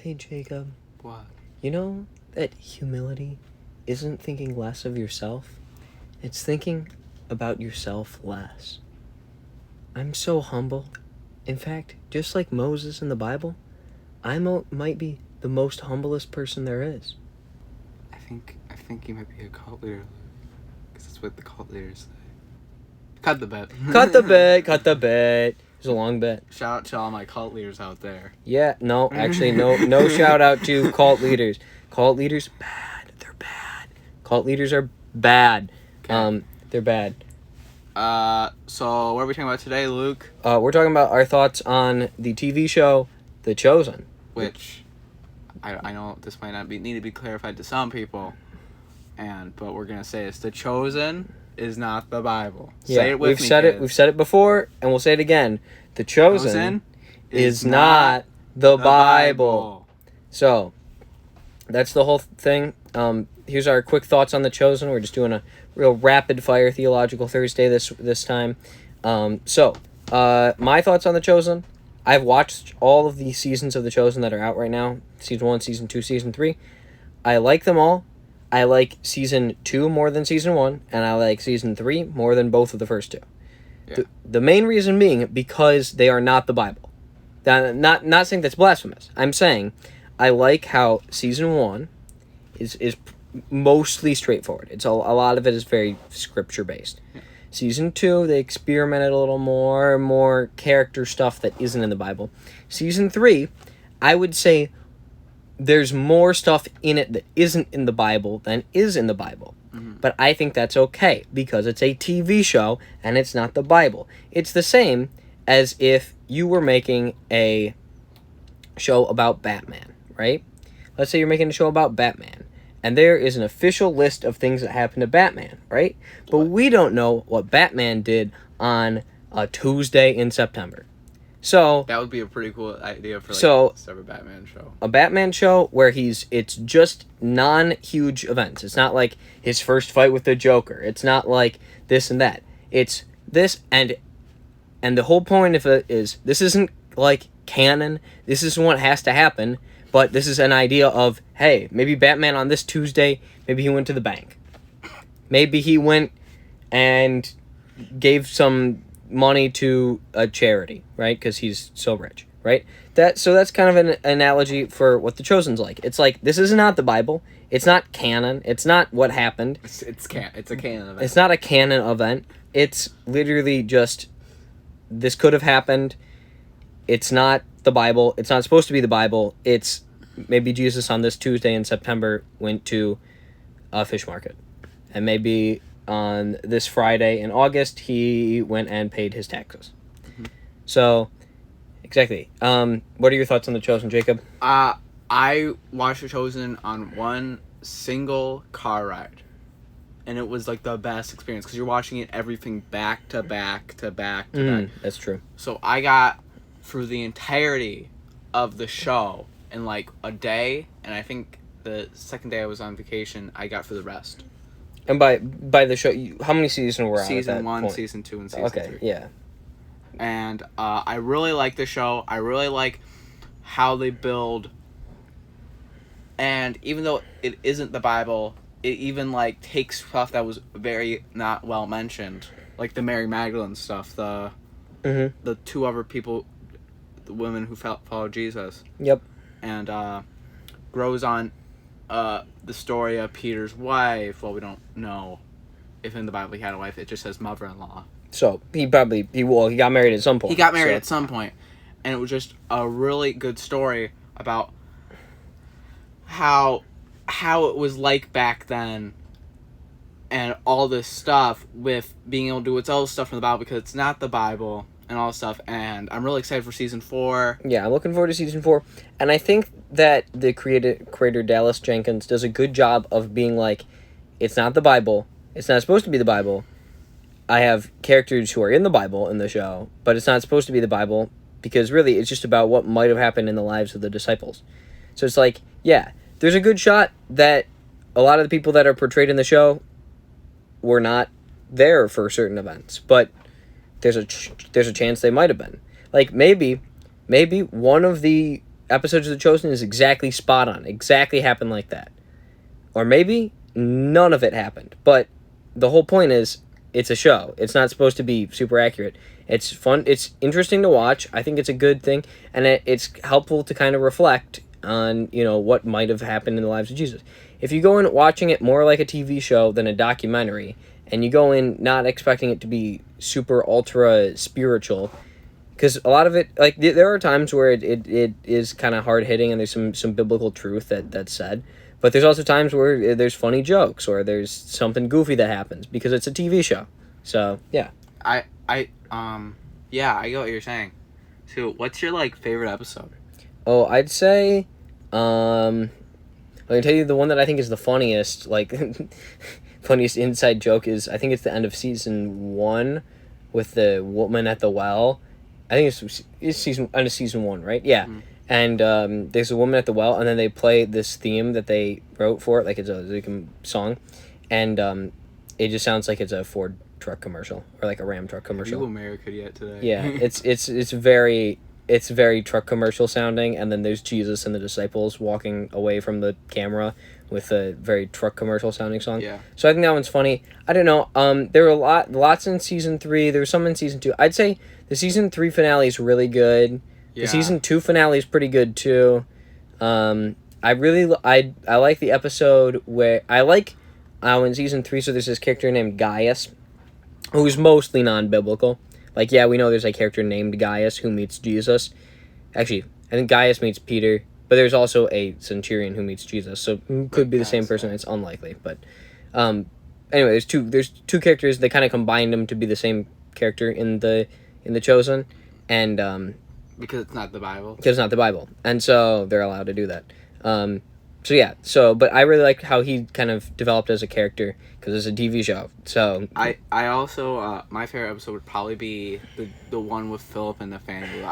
Hey, Jacob. What? You know that humility isn't thinking less of yourself? It's thinking about yourself less. I'm so humble. In fact, just like Moses in the Bible, might be the most humblest person there is. I think you might be a cult leader, because that's what the cult leaders say. Cut the bet. Cut the bet. Cut the bet. It's a long bet. Shout out to all my cult leaders out there. Yeah, no, actually, no shout out to cult leaders. Cult leaders, bad. They're bad. Cult leaders are bad. Okay. They're bad. So what are we talking about today, Luke? We're talking about our thoughts on the TV show, The Chosen. Which, I know this might not need to be clarified to some people, but we're gonna say it's The Chosen is not the Bible. Yeah, say it with we've me, said kids. it. We've said it before, and we'll say it again. The Chosen is not the Bible. So, that's the whole thing. Here's our quick thoughts on The Chosen. We're just doing a real rapid fire Theological Thursday this time. My thoughts on The Chosen. I've watched all of the seasons of The Chosen that are out right now. Season 1, Season 2, Season 3. I like them all. I like Season 2 more than Season 1, and I like Season 3 more than both of the first two. Yeah. The main reason being because they are not the Bible. Not saying that's blasphemous. I'm saying I like how Season 1 is mostly straightforward. It's a lot of it is very scripture-based. Yeah. Season 2, they experimented a little more character stuff that isn't in the Bible. Season 3, I would say there's more stuff in it that isn't in the Bible than is in the Bible. Mm-hmm. But I think that's okay because it's a TV show and it's not the Bible. It's the same as if you were making a show about Batman, right? Let's say you're making a show about Batman, and there is an official list of things that happened to Batman, right? But we don't know what Batman did on a Tuesday in September. So that would be a pretty cool idea for a Batman show. A Batman show where it's just non-huge events. It's not like his first fight with the Joker. It's not like this and that. It's this and the whole point of it is this isn't like canon. This isn't what has to happen. But this is an idea of, hey, maybe Batman on this Tuesday, maybe he went to the bank. Maybe he went and gave some money to a charity, right? Because he's so rich, right? So that's kind of an analogy for what The Chosen's like. It's like, this is not the Bible. It's not canon. It's not what happened. It's a canon event. It's not a canon event. It's literally just, this could have happened. It's not the Bible. It's not supposed to be the Bible. It's maybe Jesus on this Tuesday in September went to a fish market. And maybe on this Friday in August, he went and paid his taxes. Mm-hmm. So, exactly. What are your thoughts on The Chosen, Jacob? I watched The Chosen on one single car ride. And it was like the best experience because you're watching it everything back to back to back to back. That's true. So I got through the entirety of the show in like a day, and I think the second day I was on vacation, I got through the rest. And by the show, how many seasons were out? Season 1, point? Season 2, and Season 3. Okay, yeah. And I really like the show. I really like how they build. And even though it isn't the Bible, it even like takes stuff that was very not well mentioned, like the Mary Magdalene stuff, the two other people, the women who followed Jesus. Yep. And grows on the story of Peter's wife. Well, we don't know if in the Bible he had a wife. It just says mother-in-law. So he got married at some point. He got married at some point, and it was just a really good story about how it was like back then, and all this stuff with being able to do its own stuff from the Bible because it's not the Bible and all this stuff. And I'm really excited for season 4. Yeah, I'm looking forward to season 4, and I think that the creator Dallas Jenkins does a good job of being like, it's not the Bible. It's not supposed to be the Bible. I have characters who are in the Bible in the show, but it's not supposed to be the Bible because really it's just about what might have happened in the lives of the disciples. So it's like, yeah, there's a good shot that a lot of the people that are portrayed in the show were not there for certain events, but there's a chance they might have been. Like maybe one of the episodes of The Chosen is exactly spot on. Exactly happened like that. Or maybe none of it happened. But the whole point is, it's a show. It's not supposed to be super accurate. It's fun. It's interesting to watch. I think it's a good thing. And it's helpful to kind of reflect on, what might have happened in the lives of Jesus. If you go in watching it more like a TV show than a documentary, and you go in not expecting it to be super ultra spiritual, because a lot of it, like, there are times where it is kind of hard-hitting and there's some biblical truth that's said, but there's also times where there's funny jokes or there's something goofy that happens because it's a TV show. So, yeah. Yeah, I get what you're saying. So, what's your, favorite episode? Oh, I'd say, I can tell you the one that I think is the funniest, funniest inside joke is, I think it's the end of season 1 with the woman at the well. I think it's end of season 1, right? Yeah. Mm-hmm. And there's a woman at the well, and then they play this theme that they wrote for it, like it's a song, and it just sounds like it's a Ford truck commercial or like a Ram truck commercial. Are you America yet today? Yeah, it's very truck commercial sounding, and then there's Jesus and the disciples walking away from the camera with a very truck commercial sounding song. Yeah. So I think that one's funny. I don't know. There were lots in season 3. There was some in season 2. I'd say the season 3 finale is really good. Yeah. The season 2 finale is pretty good too. I like the episode where in season 3. So there's this character named Gaius, who's mostly non-biblical. Like, yeah, we know there's a character named Gaius who meets Jesus. Actually, I think Gaius meets Peter, but there's also a centurion who meets Jesus, so it could be the same person. It's unlikely, but anyway, there's two characters. They kind of combined them to be the same character in the Chosen, and because it's not the Bible. Because it's not the Bible, and so they're allowed to do that. But I really like how he kind of developed as a character because it's a TV show. So I also my favorite episode would probably be the one with Philip and Nathaniel.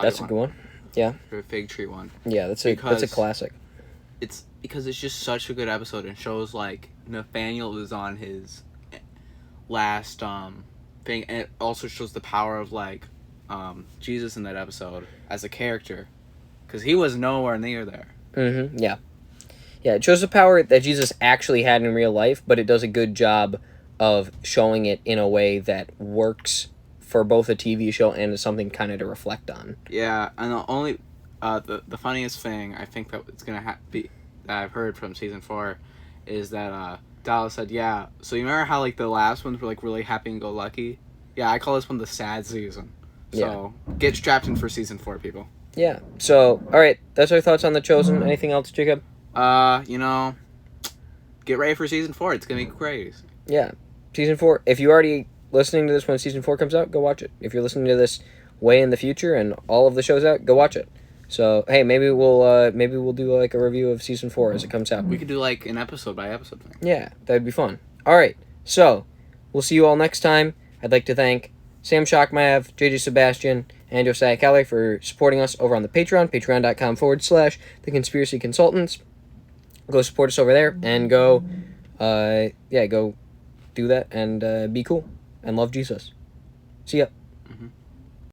That's a good one. Yeah. The fig tree one. Yeah, that's a classic. It's because it's just such a good episode and shows Nathaniel is on his last thing, and it also shows the power of Jesus in that episode as a character, because he was nowhere near there. Mm-hmm. Yeah. Yeah, it shows the power that Jesus actually had in real life, but it does a good job of showing it in a way that works for both a TV show and as something kind of to reflect on. Yeah, and the only the funniest thing I think that it's gonna be that I've heard from season 4 is that Dallas said, yeah. So you remember how the last ones were really happy and go lucky? Yeah, I call this one the sad season. So get strapped in for season 4, people. Yeah. So all right, that's our thoughts on The Chosen. Anything else, Jacob? Get ready for season 4. It's gonna be crazy. Yeah, season 4. If you're already listening to this when season 4 comes out, go watch it. If you're listening to this way in the future and all of the show's out, go watch it. So hey, maybe we'll do a review of season 4 as it comes out. We could do an episode by episode thing. Yeah, that'd be fun. All right, so we'll see you all next time. I'd like to thank Sam Shockmav, JJ Sebastian, and Josiah Keller for supporting us over on the Patreon, patreon.com/The Conspiracy Consultants. Go support us over there and go do that and be cool and love Jesus. See ya. Mm-hmm.